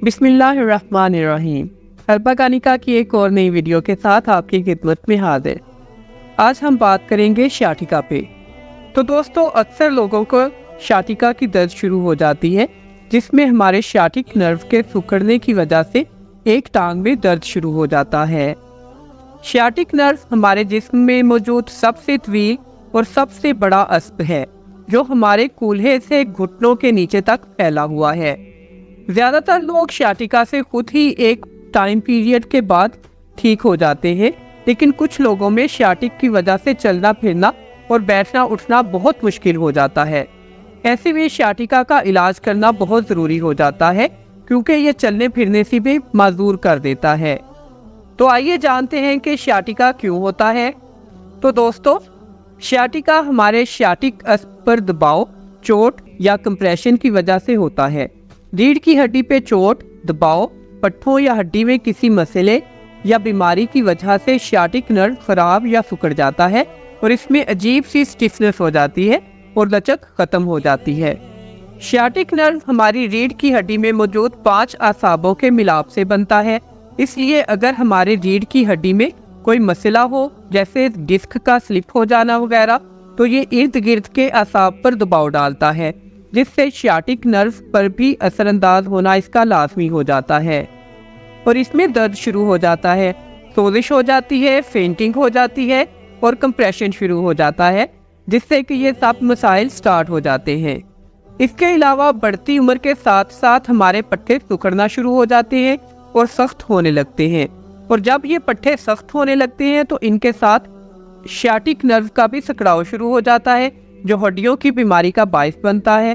بسم اللہ الرحمن الرحیم۔ ہربا گانیکا کی ایک اور نئی ویڈیو کے ساتھ آپ کی خدمت میں حاضر۔ آج ہم بات کریں گے شیاٹکا پہ۔ تو دوستو، اکثر لوگوں کو شیاٹکا کی درد شروع ہو جاتی ہے، جس میں ہمارے شیاٹک نرو کے سکڑنے کی وجہ سے ایک ٹانگ میں درد شروع ہو جاتا ہے۔ شیاٹک نرو ہمارے جسم میں موجود سب سے طویل اور سب سے بڑا عصب ہے، جو ہمارے کولہے سے گھٹنوں کے نیچے تک پھیلا ہوا ہے۔ زیادہ تر لوگ شیاٹکا سے خود ہی ایک ٹائم پیریڈ کے بعد ٹھیک ہو جاتے ہیں، لیکن کچھ لوگوں میں شیاٹک کی وجہ سے چلنا پھرنا اور بیٹھنا اٹھنا بہت مشکل ہو جاتا ہے۔ ایسے میں شیاٹکا کا علاج کرنا بہت ضروری ہو جاتا ہے، کیونکہ یہ چلنے پھرنے سے بھی معذور کر دیتا ہے۔ تو آئیے جانتے ہیں کہ شیاٹکا کیوں ہوتا ہے۔ تو دوستو، شیاٹکا ہمارے شیاٹک عصب پر دباؤ، چوٹ یا کمپریشن کی وجہ سے ہوتا ہے۔ ریڑھ کی ہڈی پہ چوٹ، دباؤ، پٹھوں یا ہڈی میں کسی مسئلے یا بیماری کی وجہ سے شیاٹک نرو خراب یا سکڑ جاتا ہے اور اس میں عجیب سی سٹفنس ہو جاتی ہے اور لچک ختم ہو جاتی ہے۔ شیاٹک نرو ہماری ریڑھ کی ہڈی میں موجود 5 اعصابوں کے ملاپ سے بنتا ہے، اس لیے اگر ہمارے ریڑھ کی ہڈی میں کوئی مسئلہ ہو، جیسے ڈسک کا سلپ ہو جانا وغیرہ، تو یہ ارد گرد کے اعصاب پر دباؤ ڈالتا ہے، جس سے شیاٹک نرو پر بھی اثر انداز ہونا اس کا لازمی ہو جاتا ہے اور اس میں درد شروع ہو جاتا ہے، سوزش ہو جاتی ہے، فینٹنگ ہو جاتی ہے اور کمپریشن شروع ہو جاتا ہے، جس سے کہ یہ سب مسائل سٹارٹ ہو جاتے ہیں۔ اس کے علاوہ بڑھتی عمر کے ساتھ ساتھ ہمارے پٹھے سکڑنا شروع ہو جاتے ہیں اور سخت ہونے لگتے ہیں، اور جب یہ پٹھے سخت ہونے لگتے ہیں تو ان کے ساتھ شیاٹک نرو کا بھی سکڑاؤ شروع ہو جاتا ہے، جو ہڈیوں کی بیماری کا باعث بنتا ہے۔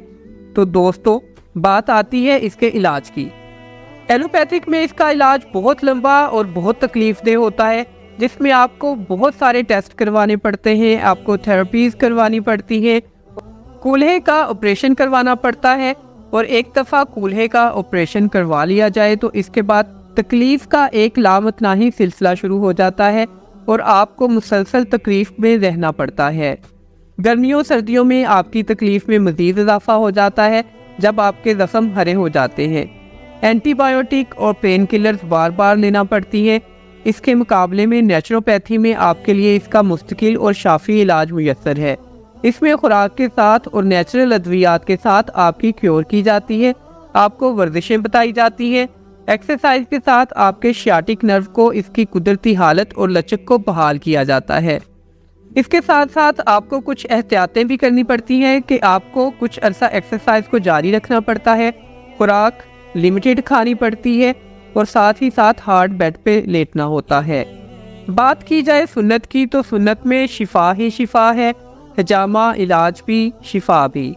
تو دوستو، بات آتی ہے اس کے علاج کی۔ ایلوپیتھک میں اس کا علاج بہت لمبا اور بہت تکلیف دہ ہوتا ہے، جس میں آپ کو بہت سارے ٹیسٹ کروانے پڑتے ہیں، آپ کو تھراپیز کروانی پڑتی ہیں، کولہے کا آپریشن کروانا پڑتا ہے، اور ایک دفعہ کولہے کا آپریشن کروا لیا جائے تو اس کے بعد تکلیف کا ایک لامتناہی سلسلہ شروع ہو جاتا ہے اور آپ کو مسلسل تکلیف میں رہنا پڑتا ہے۔ گرمیوں سردیوں میں آپ کی تکلیف میں مزید اضافہ ہو جاتا ہے جب آپ کے زخم ہرے ہو جاتے ہیں۔ اینٹی بائیوٹک اور پین کلرز بار بار لینا پڑتی ہیں۔ اس کے مقابلے میں نیچروپیتھی میں آپ کے لیے اس کا مستقل اور شافی علاج میسر ہے۔ اس میں خوراک کے ساتھ اور نیچرل ادویات کے ساتھ آپ کی کیور کی جاتی ہے، آپ کو ورزشیں بتائی جاتی ہیں، ایکسرسائز کے ساتھ آپ کے شیاٹک نرو کو اس کی قدرتی حالت اور لچک کو بحال کیا جاتا ہے۔ اس کے ساتھ ساتھ آپ کو کچھ احتیاطیں بھی کرنی پڑتی ہیں کہ آپ کو کچھ عرصہ ایکسرسائز کو جاری رکھنا پڑتا ہے، خوراک لمیٹڈ کھانی پڑتی ہے اور ساتھ ہی ساتھ ہارڈ بیڈ پہ لیٹنا ہوتا ہے۔ بات کی جائے سنت کی، تو سنت میں شفا ہی شفا ہے، حجامہ علاج بھی، شفا بھی۔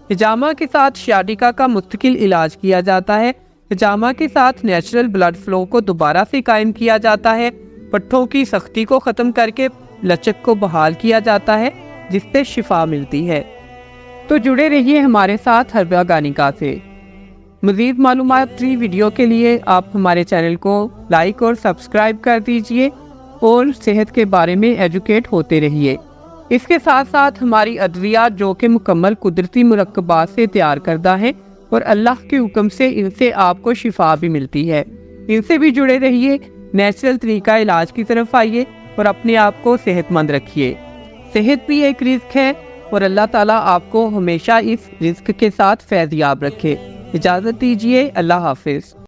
حجامہ کے ساتھ شیاٹکا کا مستقل علاج کیا جاتا ہے۔ حجامہ کے ساتھ نیچرل بلڈ فلو کو دوبارہ سے قائم کیا جاتا ہے، پٹھوں کی سختی کو ختم کر کے لچک کو بحال کیا جاتا ہے، جس سے شفا ملتی ہے۔ تو جڑے رہیے ہمارے ساتھ ہربا گانیکا سے۔ مزید معلوماتی ویڈیو کے لیے آپ ہمارے چینل کو لائک اور سبسکرائب کر دیجئے اور صحت کے بارے میں ایجوکیٹ ہوتے رہیے۔ اس کے ساتھ ساتھ ہماری ادویات، جو کہ مکمل قدرتی مرکبات سے تیار کردہ ہیں اور اللہ کے حکم سے ان سے آپ کو شفا بھی ملتی ہے، ان سے بھی جڑے رہیے۔ نیچرل طریقہ علاج کی طرف آئیے اور اپنے آپ کو صحت مند رکھیے۔ صحت بھی ایک رزق ہے اور اللہ تعالیٰ آپ کو ہمیشہ اس رزق کے ساتھ فیض یاب رکھے۔ اجازت دیجیے، اللہ حافظ۔